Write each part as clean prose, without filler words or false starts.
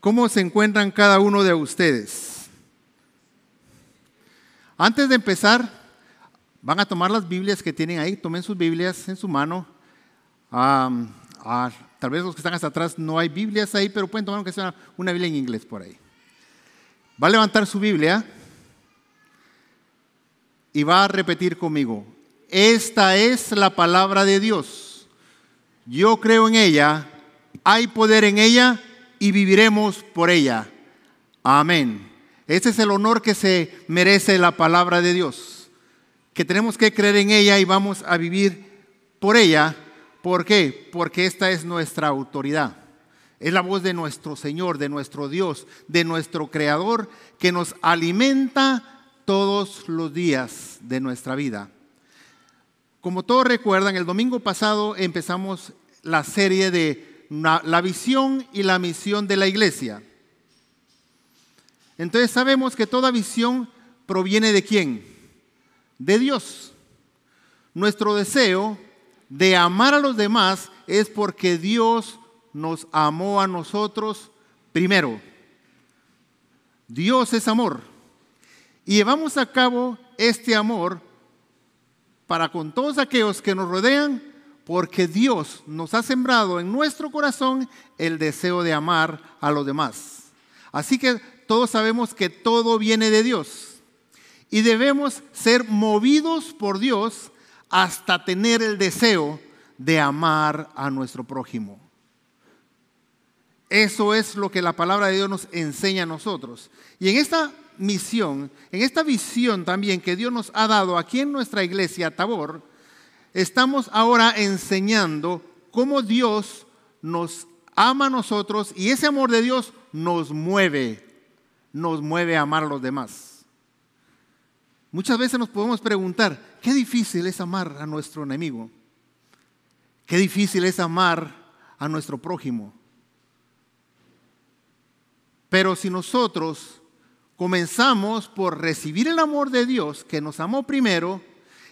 ¿Cómo se encuentran cada uno de ustedes? Antes de empezar, van a tomar las Biblias que tienen ahí. Tomen sus Biblias en su mano. Tal vez los que están hasta atrás no hay Biblias ahí, pero pueden tomar aunque sea una Biblia en inglés por ahí. Va a levantar su Biblia y va a repetir conmigo: esta es la palabra de Dios. Yo creo en ella, hay poder en ella y viviremos por ella. Amén. Ese es el honor que se merece la palabra de Dios, que tenemos que creer en ella y vamos a vivir por ella. ¿Por qué? Porque esta es nuestra autoridad. Es la voz de nuestro Señor, de nuestro Dios, de nuestro Creador, que nos alimenta todos los días de nuestra vida. Como todos recuerdan, el domingo pasado empezamos la serie de la visión y la misión de la iglesia. Entonces sabemos que toda visión proviene ¿de quién? De Dios. Nuestro deseo de amar a los demás es porque Dios nos amó a nosotros primero. Dios es amor. Y llevamos a cabo este amor para con todos aquellos que nos rodean, porque Dios nos ha sembrado en nuestro corazón el deseo de amar a los demás. Así que todos sabemos que todo viene de Dios y debemos ser movidos por Dios hasta tener el deseo de amar a nuestro prójimo. Eso es lo que la palabra de Dios nos enseña a nosotros. Y en esta misión, en esta visión también que Dios nos ha dado aquí en nuestra iglesia Tabor, estamos ahora enseñando cómo Dios nos ama a nosotros y ese amor de Dios nos mueve a amar a los demás. Muchas veces nos podemos preguntar, qué difícil es amar a nuestro enemigo, qué difícil es amar a nuestro prójimo. Pero si nosotros comenzamos por recibir el amor de Dios que nos amó primero,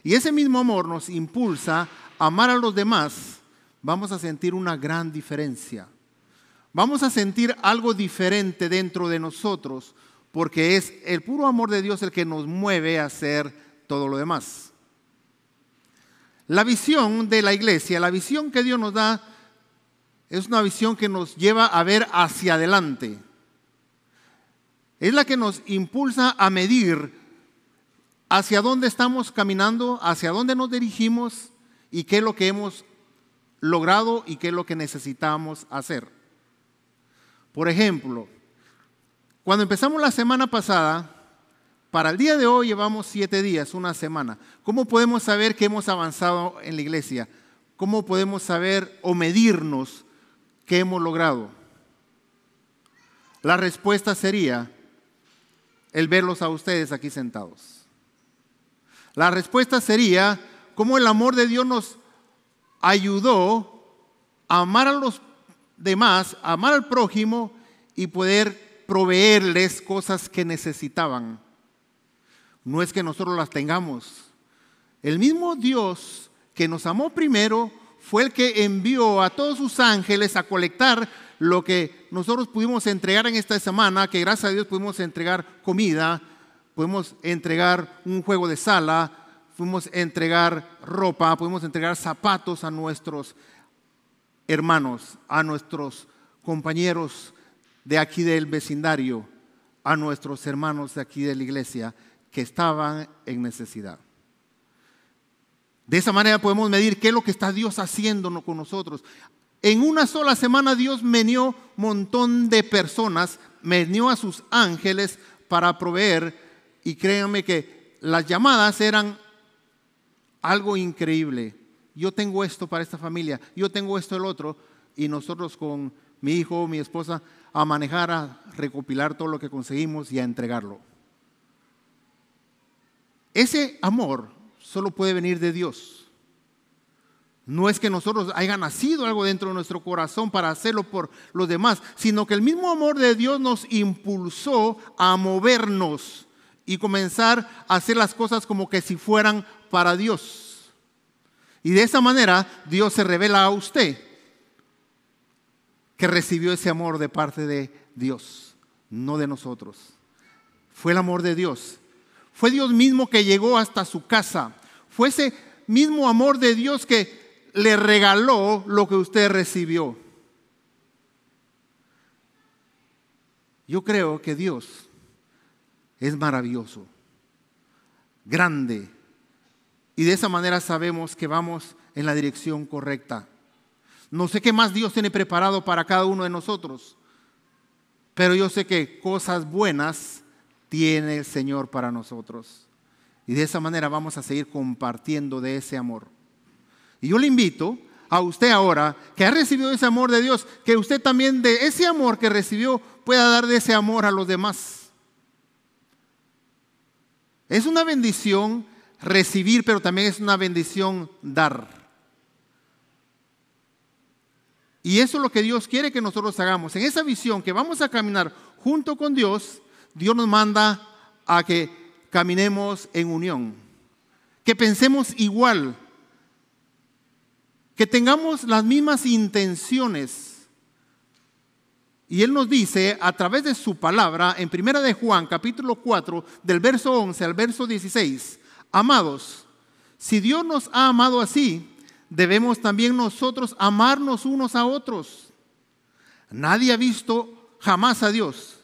y ese mismo amor nos impulsa a amar a los demás, vamos a sentir una gran diferencia. Vamos a sentir algo diferente dentro de nosotros, porque es el puro amor de Dios el que nos mueve a hacer todo lo demás. La visión de la iglesia, la visión que Dios nos da, es una visión que nos lleva a ver hacia adelante. Es la que nos impulsa a medir hacia dónde estamos caminando, hacia dónde nos dirigimos y qué es lo que hemos logrado y qué es lo que necesitamos hacer. Por ejemplo, cuando empezamos la semana pasada, para el día de hoy llevamos 7 días, una semana. ¿Cómo podemos saber que hemos avanzado en la iglesia? ¿Cómo podemos saber o medirnos qué hemos logrado? La respuesta sería el verlos a ustedes aquí sentados. La respuesta sería cómo el amor de Dios nos ayudó a amar a los demás, a amar al prójimo y poder proveerles cosas que necesitaban. No es que nosotros las tengamos. El mismo Dios que nos amó primero fue el que envió a todos sus ángeles a colectar lo que nosotros pudimos entregar en esta semana, que gracias a Dios pudimos entregar comida, pudimos entregar un juego de sala, pudimos entregar ropa, pudimos entregar zapatos a nuestros hermanos, a nuestros compañeros de aquí del vecindario, a nuestros hermanos de aquí de la iglesia que estaban en necesidad. De esa manera podemos medir qué es lo que está Dios haciendo con nosotros. En una sola semana Dios menió un montón de personas, menió a sus ángeles para proveer. Y créanme que las llamadas eran algo increíble. Yo tengo esto para esta familia, yo tengo esto el otro. Y nosotros con mi hijo, mi esposa, a manejar, a recopilar todo lo que conseguimos y a entregarlo. Ese amor solo puede venir de Dios. No es que nosotros haya nacido algo dentro de nuestro corazón para hacerlo por los demás, sino que el mismo amor de Dios nos impulsó a movernos y comenzar a hacer las cosas como que si fueran para Dios. Y de esa manera Dios se revela a usted, que recibió ese amor de parte de Dios, no de nosotros. Fue el amor de Dios. Fue Dios mismo que llegó hasta su casa. Fue ese mismo amor de Dios que le regaló lo que usted recibió. Yo creo que Dios es maravilloso, grande, y de esa manera sabemos que vamos en la dirección correcta. No sé qué más Dios tiene preparado para cada uno de nosotros, pero yo sé que cosas buenas tiene el Señor para nosotros. Y de esa manera vamos a seguir compartiendo de ese amor. Y yo le invito a usted ahora, que ha recibido ese amor de Dios, que usted también de ese amor que recibió pueda dar de ese amor a los demás. Es una bendición recibir, pero también es una bendición dar. Y eso es lo que Dios quiere que nosotros hagamos. En esa visión que vamos a caminar junto con Dios, Dios nos manda a que caminemos en unión, que pensemos igual, que tengamos las mismas intenciones. Y Él nos dice a través de su palabra en 1 de Juan capítulo 4 del verso 11 al verso 16: amados, si Dios nos ha amado así, debemos también nosotros amarnos unos a otros. Nadie ha visto jamás a Dios.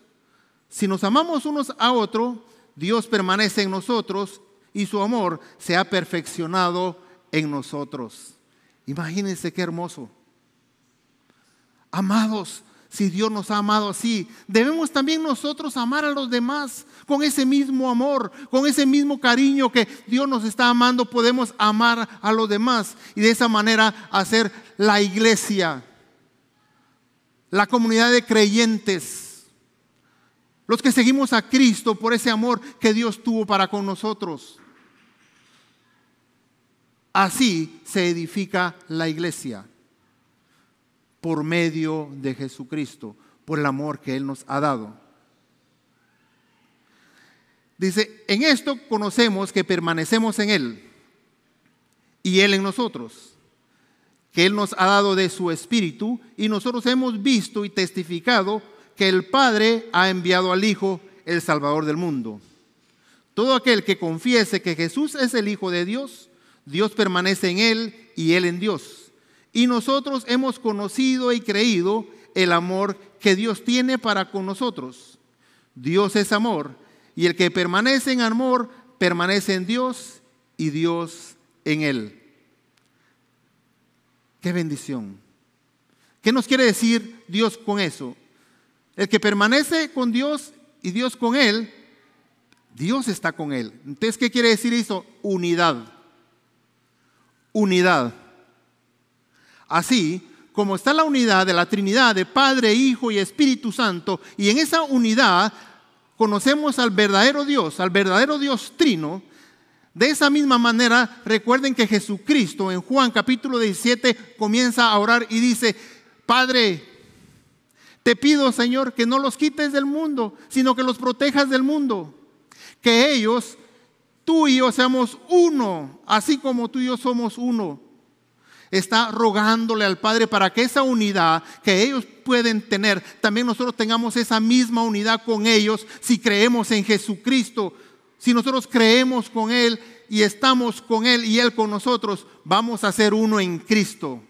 Si nos amamos unos a otros, Dios permanece en nosotros y su amor se ha perfeccionado en nosotros. Imagínense qué hermoso. Amados, si Dios nos ha amado así, debemos también nosotros amar a los demás con ese mismo amor, con ese mismo cariño que Dios nos está amando. Podemos amar a los demás y de esa manera hacer la iglesia, la comunidad de creyentes, los que seguimos a Cristo por ese amor que Dios tuvo para con nosotros. Así se edifica la iglesia, por medio de Jesucristo, por el amor que Él nos ha dado. Dice, en esto conocemos que permanecemos en Él y Él en nosotros, que Él nos ha dado de su Espíritu, y nosotros hemos visto y testificado que el Padre ha enviado al Hijo, el Salvador del mundo. Todo aquel que confiese que Jesús es el Hijo de Dios, Dios permanece en Él y Él en Dios. Y nosotros hemos conocido y creído el amor que Dios tiene para con nosotros. Dios es amor, y el que permanece en amor permanece en Dios y Dios en Él. ¡Qué bendición! ¿Qué nos quiere decir Dios con eso? El que permanece con Dios y Dios con Él, Dios está con Él. Entonces, ¿qué quiere decir eso? Unidad. Unidad. Así como está la unidad de la Trinidad de Padre, Hijo y Espíritu Santo, y en esa unidad conocemos al verdadero Dios trino. De esa misma manera, recuerden que Jesucristo en Juan capítulo 17 comienza a orar y dice: Padre, te pido, Señor, que no los quites del mundo, sino que los protejas del mundo. Que ellos, tú y yo, seamos uno, así como tú y yo somos uno. Está rogándole al Padre para que esa unidad que ellos pueden tener, también nosotros tengamos esa misma unidad con ellos si creemos en Jesucristo. Si nosotros creemos con Él y estamos con Él y Él con nosotros, vamos a ser uno en Cristo.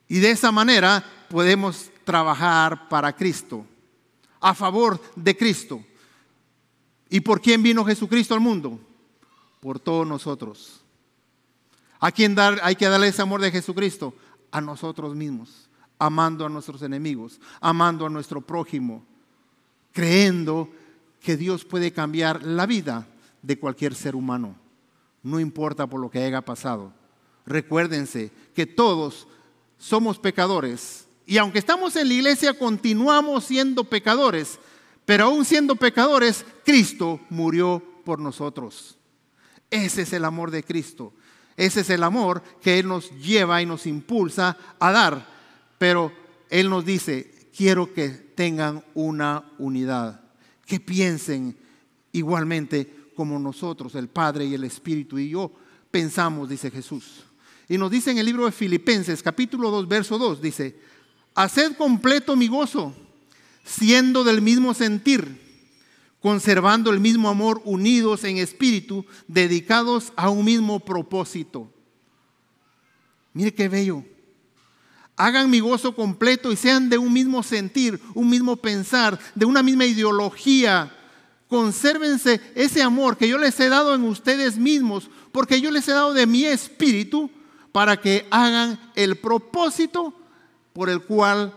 Y de esa manera podemos trabajar para Cristo, a favor de Cristo. ¿Y por quién vino Jesucristo al mundo? Por todos nosotros. ¿A quién hay que darle ese amor de Jesucristo? A nosotros mismos, amando a nuestros enemigos, amando a nuestro prójimo, creyendo que Dios puede cambiar la vida de cualquier ser humano, no importa por lo que haya pasado. Recuérdense que todos somos pecadores, y aunque estamos en la iglesia continuamos siendo pecadores, pero aún siendo pecadores, Cristo murió por nosotros. Ese es el amor de Cristo. Ese es el amor que Él nos lleva y nos impulsa a dar. Pero Él nos dice: quiero que tengan una unidad, que piensen igualmente como nosotros, el Padre y el Espíritu y yo pensamos, dice Jesús. Y nos dice en el libro de Filipenses capítulo 2 verso 2, dice: haced completo mi gozo, siendo del mismo sentir, conservando el mismo amor, unidos en espíritu, dedicados a un mismo propósito. Mire qué bello. Hagan mi gozo completo y sean de un mismo sentir, un mismo pensar, de una misma ideología. Consérvense ese amor que yo les he dado en ustedes mismos, porque yo les he dado de mi espíritu para que hagan el propósito por el cual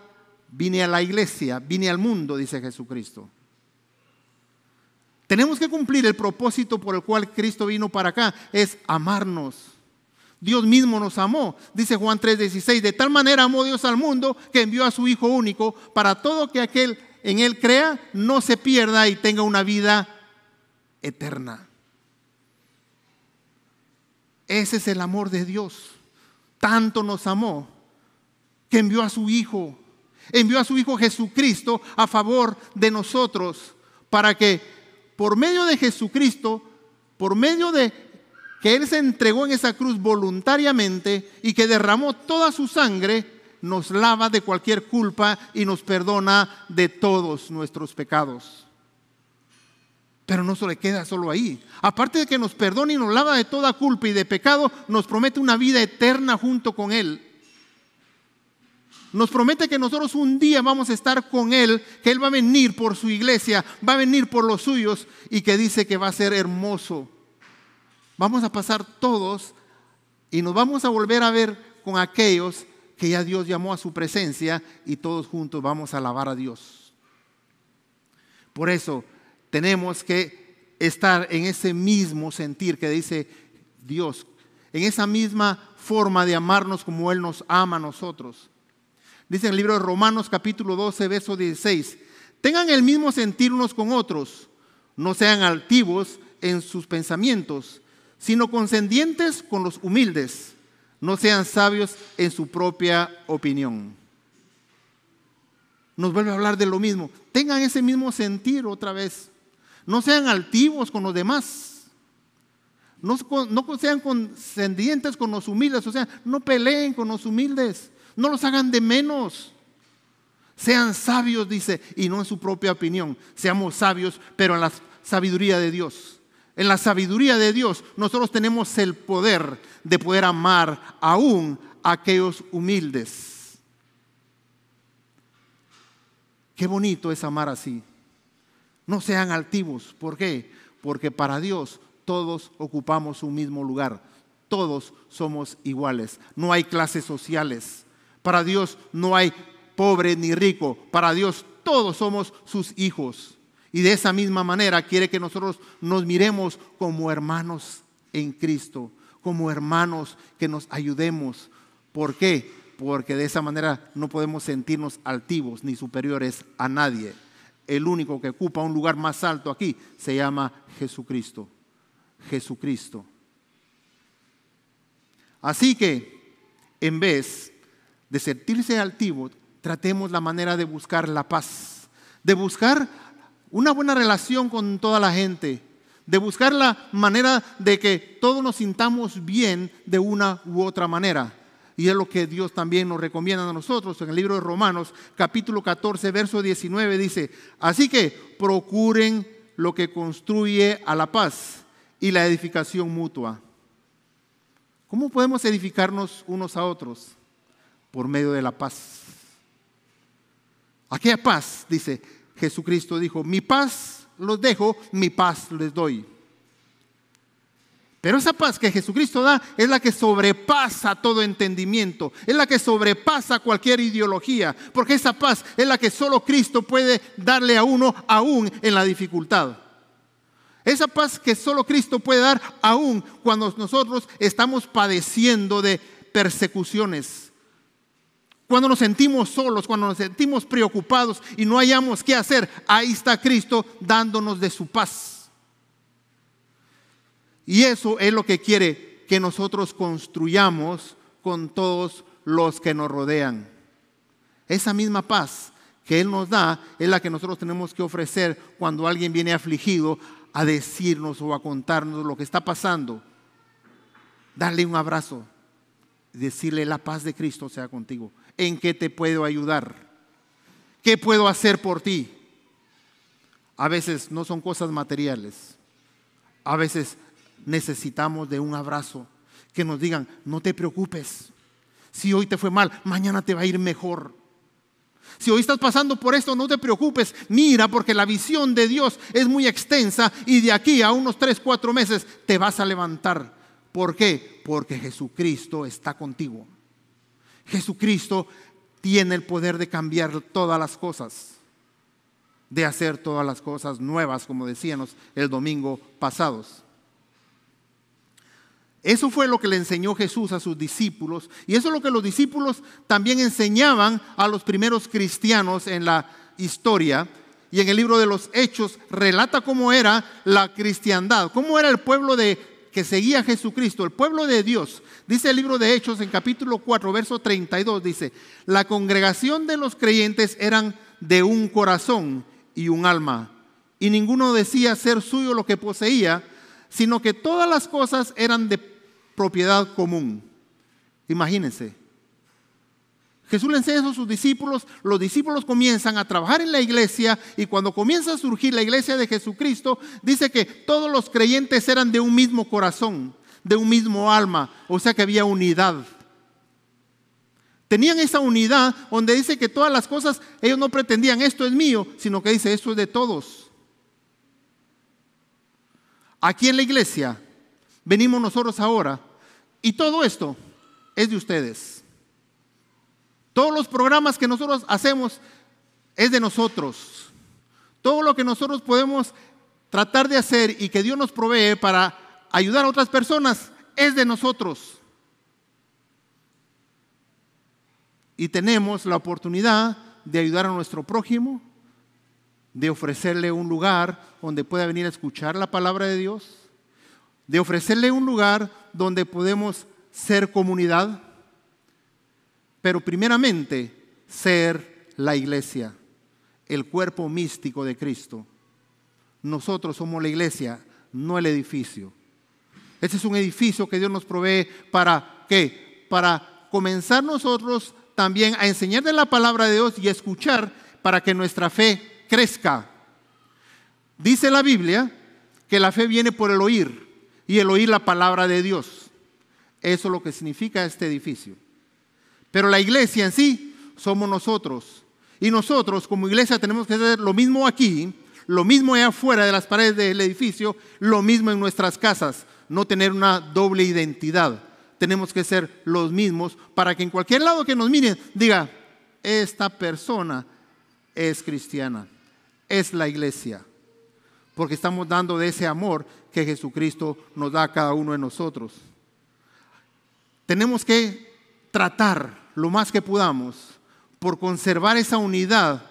vine a la iglesia, vine al mundo, dice Jesucristo. Tenemos que cumplir el propósito por el cual Cristo vino para acá, es amarnos. Dios mismo nos amó, dice Juan 3:16, de tal manera amó Dios al mundo que envió a su Hijo único para todo que aquel en Él crea no se pierda y tenga una vida eterna. Ese es el amor de Dios. Tanto nos amó que envió a su Hijo Jesucristo a favor de nosotros para que por medio de Jesucristo, por medio de que Él se entregó en esa cruz voluntariamente y que derramó toda su sangre, nos lava de cualquier culpa y nos perdona de todos nuestros pecados. Pero no se le queda solo ahí. Aparte de que nos perdona y nos lava de toda culpa y de pecado, nos promete una vida eterna junto con Él. Nos promete que nosotros un día vamos a estar con Él, que Él va a venir por su iglesia, va a venir por los suyos y que dice que va a ser hermoso. Vamos a pasar todos y nos vamos a volver a ver con aquellos que ya Dios llamó a su presencia y todos juntos vamos a alabar a Dios. Por eso tenemos que estar en ese mismo sentir que dice Dios, en esa misma forma de amarnos como Él nos ama a nosotros. Dice en el libro de Romanos capítulo 12, verso 16, tengan el mismo sentir unos con otros, no sean altivos en sus pensamientos, sino condescendientes con los humildes, no sean sabios en su propia opinión. Nos vuelve a hablar de lo mismo. Tengan ese mismo sentir otra vez. No sean altivos con los demás. No sean condescendientes con los humildes. O sea, no peleen con los humildes. No los hagan de menos. Sean sabios, dice, y no en su propia opinión. Seamos sabios, pero en la sabiduría de Dios. En la sabiduría de Dios nosotros tenemos el poder de poder amar aún a aquellos humildes. Qué bonito es amar así. No sean altivos. ¿Por qué? Porque para Dios todos ocupamos un mismo lugar. Todos somos iguales. No hay clases sociales. Para Dios no hay pobre ni rico. Para Dios todos somos sus hijos. Y de esa misma manera quiere que nosotros nos miremos como hermanos en Cristo, como hermanos que nos ayudemos. ¿Por qué? Porque de esa manera no podemos sentirnos altivos ni superiores a nadie. El único que ocupa un lugar más alto aquí se llama Jesucristo. Jesucristo. Así que en vez de sentirse altivo, tratemos la manera de buscar la paz, de buscar una buena relación con toda la gente, de buscar la manera de que todos nos sintamos bien de una u otra manera. Y es lo que Dios también nos recomienda a nosotros en el libro de Romanos, capítulo 14, verso 19, dice, así que procuren lo que construye a la paz y la edificación mutua. ¿Cómo podemos edificarnos unos a otros? Por medio de la paz. Aquella paz, dice Jesucristo, dijo, mi paz los dejo, mi paz les doy. Pero esa paz que Jesucristo da es la que sobrepasa todo entendimiento, es la que sobrepasa cualquier ideología, porque esa paz es la que solo Cristo puede darle a uno aún en la dificultad. Esa paz que solo Cristo puede dar aún cuando nosotros estamos padeciendo de persecuciones. Cuando nos sentimos solos, cuando nos sentimos preocupados y no hayamos qué hacer, ahí está Cristo dándonos de su paz. Y eso es lo que quiere que nosotros construyamos con todos los que nos rodean. Esa misma paz que Él nos da es la que nosotros tenemos que ofrecer cuando alguien viene afligido a decirnos o a contarnos lo que está pasando. Darle un abrazo, decirle la paz de Cristo sea contigo. ¿en qué te puedo ayudar? ¿Qué puedo hacer por ti? A veces no son cosas materiales. A veces necesitamos de un abrazo, que nos digan, no te preocupes. Si hoy te fue mal, mañana te va a ir mejor. Si hoy estás pasando por esto, no te preocupes. Mira, porque la visión de Dios es muy extensa y de aquí a unos 3, 4 meses te vas a levantar. ¿Por qué? Porque Jesucristo está contigo. Jesucristo tiene el poder de cambiar todas las cosas, de hacer todas las cosas nuevas, como decíamos el domingo pasados. Eso fue lo que le enseñó Jesús a sus discípulos, y eso es lo que los discípulos también enseñaban a los primeros cristianos en la historia. Y en el libro de los Hechos relata cómo era la cristiandad, cómo era el pueblo que seguía a Jesucristo, el pueblo de Dios. Dice el libro de Hechos en capítulo 4, verso 32, dice: la congregación de los creyentes eran de un corazón y un alma, y ninguno decía ser suyo lo que poseía, sino que todas las cosas eran de propiedad común. Imagínense. Jesús le enseña eso a sus discípulos, los discípulos comienzan a trabajar en la iglesia, y cuando comienza a surgir la iglesia de Jesucristo, dice que todos los creyentes eran de un mismo corazón, de un mismo alma, o sea que había unidad. Tenían esa unidad donde dice que todas las cosas, ellos no pretendían esto es mío, sino que dice esto es de todos. Aquí en la iglesia venimos nosotros ahora y todo esto es de ustedes. Todos los programas que nosotros hacemos es de nosotros. Todo lo que nosotros podemos tratar de hacer y que Dios nos provee para ayudar a otras personas es de nosotros. Y tenemos la oportunidad de ayudar a nuestro prójimo, de ofrecerle un lugar donde pueda venir a escuchar la palabra de Dios, de ofrecerle un lugar donde podemos ser comunidad, pero primeramente ser la iglesia, el cuerpo místico de Cristo. Nosotros somos la iglesia, no el edificio. Este es un edificio que Dios nos provee para ¿qué? Para comenzar nosotros también a enseñar de la palabra de Dios y a escuchar para que nuestra fe crezca. Dice la Biblia que la fe viene por el oír, y el oír la palabra de Dios. Eso es lo que significa este edificio. Pero la iglesia en sí somos nosotros. Y nosotros como iglesia tenemos que hacer lo mismo aquí, lo mismo allá afuera de las paredes del edificio, lo mismo en nuestras casas. No tener una doble identidad. Tenemos que ser los mismos para que en cualquier lado que nos miren diga, esta persona es cristiana, es la iglesia. Porque estamos dando de ese amor que Jesucristo nos da a cada uno de nosotros. Tenemos que tratar lo más que podamos por conservar esa unidad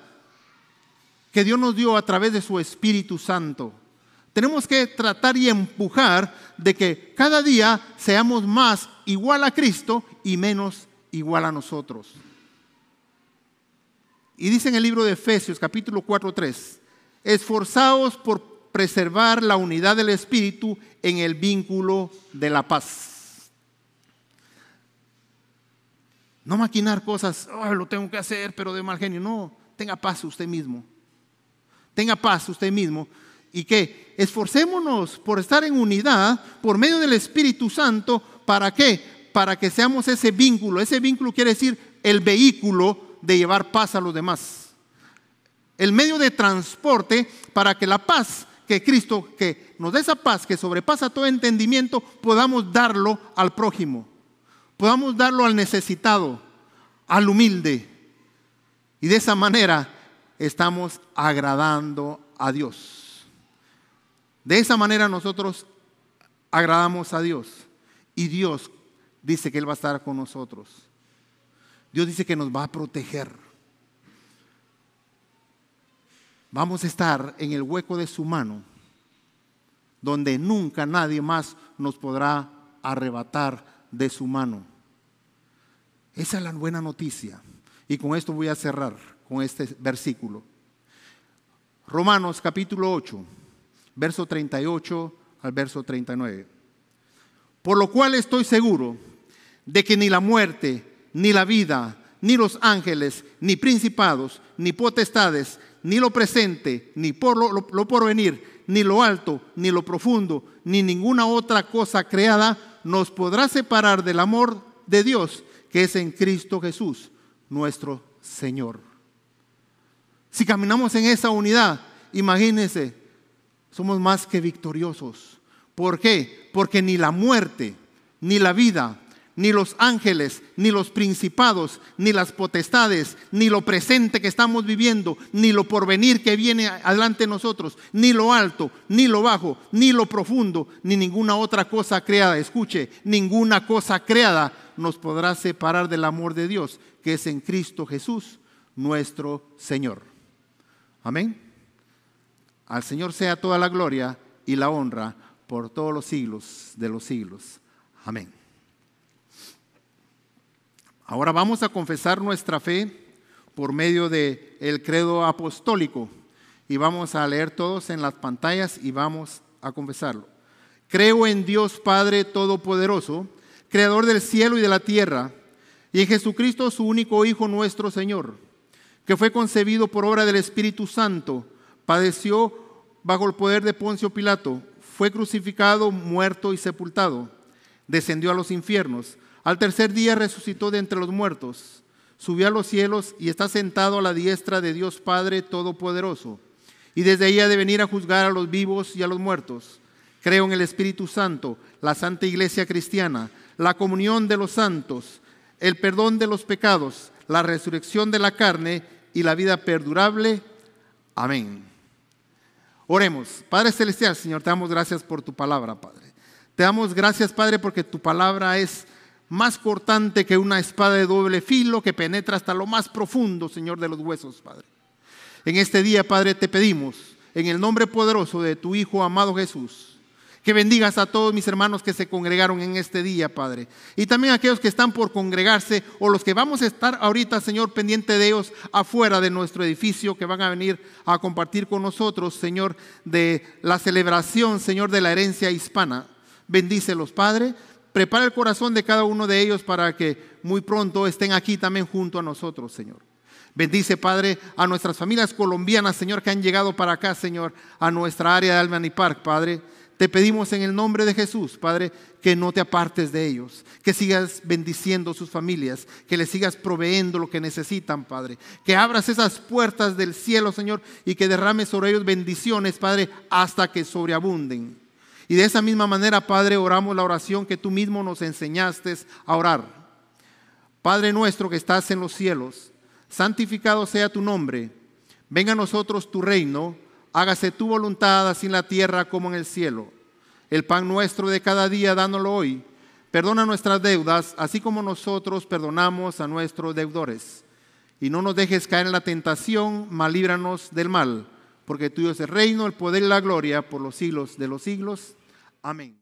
que Dios nos dio a través de su Espíritu Santo. Tenemos que tratar y empujar de que cada día seamos más igual a Cristo y menos igual a nosotros. Y dice en el libro de Efesios capítulo 4:3, esforzaos por preservar la unidad del Espíritu en el vínculo de la paz. No maquinar cosas, lo tengo que hacer, pero de mal genio. No, tenga paz usted mismo. Tenga paz usted mismo. ¿Y qué? Esforcémonos por estar en unidad por medio del Espíritu Santo. ¿Para qué? Para que seamos ese vínculo. Ese vínculo quiere decir el vehículo de llevar paz a los demás. El medio de transporte para que la paz que Cristo, que nos dé esa paz que sobrepasa todo entendimiento, podamos darlo al prójimo. Podamos darlo al necesitado, al humilde. Y de esa manera estamos agradando a Dios. De esa manera nosotros agradamos a Dios. Y Dios dice que Él va a estar con nosotros. Dios dice que nos va a proteger. Vamos a estar en el hueco de su mano, donde nunca nadie más nos podrá arrebatar de su mano. Esa es la buena noticia. Y con esto voy a cerrar con este versículo. Romanos capítulo 8, verso 38 al verso 39. Por lo cual estoy seguro de que ni la muerte, ni la vida, ni los ángeles, ni principados, ni potestades, ni lo presente, ni por lo porvenir, ni lo alto, ni lo profundo, ni ninguna otra cosa creada nos podrá separar del amor de Dios que es en Cristo Jesús, nuestro Señor. Si caminamos en esa unidad, imagínense, somos más que victoriosos. ¿Por qué? Porque ni la muerte, ni la vida, ni los ángeles, ni los principados, ni las potestades, ni lo presente que estamos viviendo, ni lo porvenir que viene adelante de nosotros, ni lo alto, ni lo bajo, ni lo profundo, ni ninguna otra cosa creada. Escuche, ninguna cosa creada nos podrá separar del amor de Dios, que es en Cristo Jesús, nuestro Señor. Amén. Al Señor sea toda la gloria y la honra por todos los siglos de los siglos. Amén. Ahora vamos a confesar nuestra fe por medio del credo apostólico y vamos a leer todos en las pantallas y vamos a confesarlo. Creo en Dios Padre Todopoderoso, Creador del cielo y de la tierra, y en Jesucristo su único Hijo nuestro Señor, que fue concebido por obra del Espíritu Santo, padeció bajo el poder de Poncio Pilato, fue crucificado, muerto y sepultado, descendió a los infiernos. Al tercer día resucitó de entre los muertos, subió a los cielos y está sentado a la diestra de Dios Padre Todopoderoso. Y desde ahí ha de venir a juzgar a los vivos y a los muertos. Creo en el Espíritu Santo, la Santa Iglesia Cristiana, la comunión de los santos, el perdón de los pecados, la resurrección de la carne y la vida perdurable. Amén. Oremos. Padre Celestial, Señor, te damos gracias por tu palabra, Padre. Te damos gracias, Padre, porque tu palabra es más cortante que una espada de doble filo que penetra hasta lo más profundo, Señor, de los huesos, Padre. En este día, Padre, te pedimos, en el nombre poderoso de tu Hijo amado Jesús, que bendigas a todos mis hermanos que se congregaron en este día, Padre. Y también a aquellos que están por congregarse o los que vamos a estar ahorita, Señor, pendiente de ellos afuera de nuestro edificio, que van a venir a compartir con nosotros, Señor, de la celebración, Señor, de la herencia hispana. Bendícelos, Padre. Prepara el corazón de cada uno de ellos para que muy pronto estén aquí también junto a nosotros, Señor. Bendice, Padre, a nuestras familias colombianas, Señor, que han llegado para acá, Señor, a nuestra área de Albany Park, Padre. Te pedimos en el nombre de Jesús, Padre, que no te apartes de ellos, que sigas bendiciendo sus familias, que les sigas proveyendo lo que necesitan, Padre. Que abras esas puertas del cielo, Señor, y que derrames sobre ellos bendiciones, Padre, hasta que sobreabunden. Y de esa misma manera, Padre, oramos la oración que tú mismo nos enseñaste a orar. Padre nuestro que estás en los cielos, santificado sea tu nombre. Venga a nosotros tu reino. Hágase tu voluntad así en la tierra como en el cielo. El pan nuestro de cada día, dánoslo hoy. Perdona nuestras deudas, así como nosotros perdonamos a nuestros deudores. Y no nos dejes caer en la tentación, mas líbranos del mal. Porque tuyo es el reino, el poder y la gloria por los siglos de los siglos. Amén.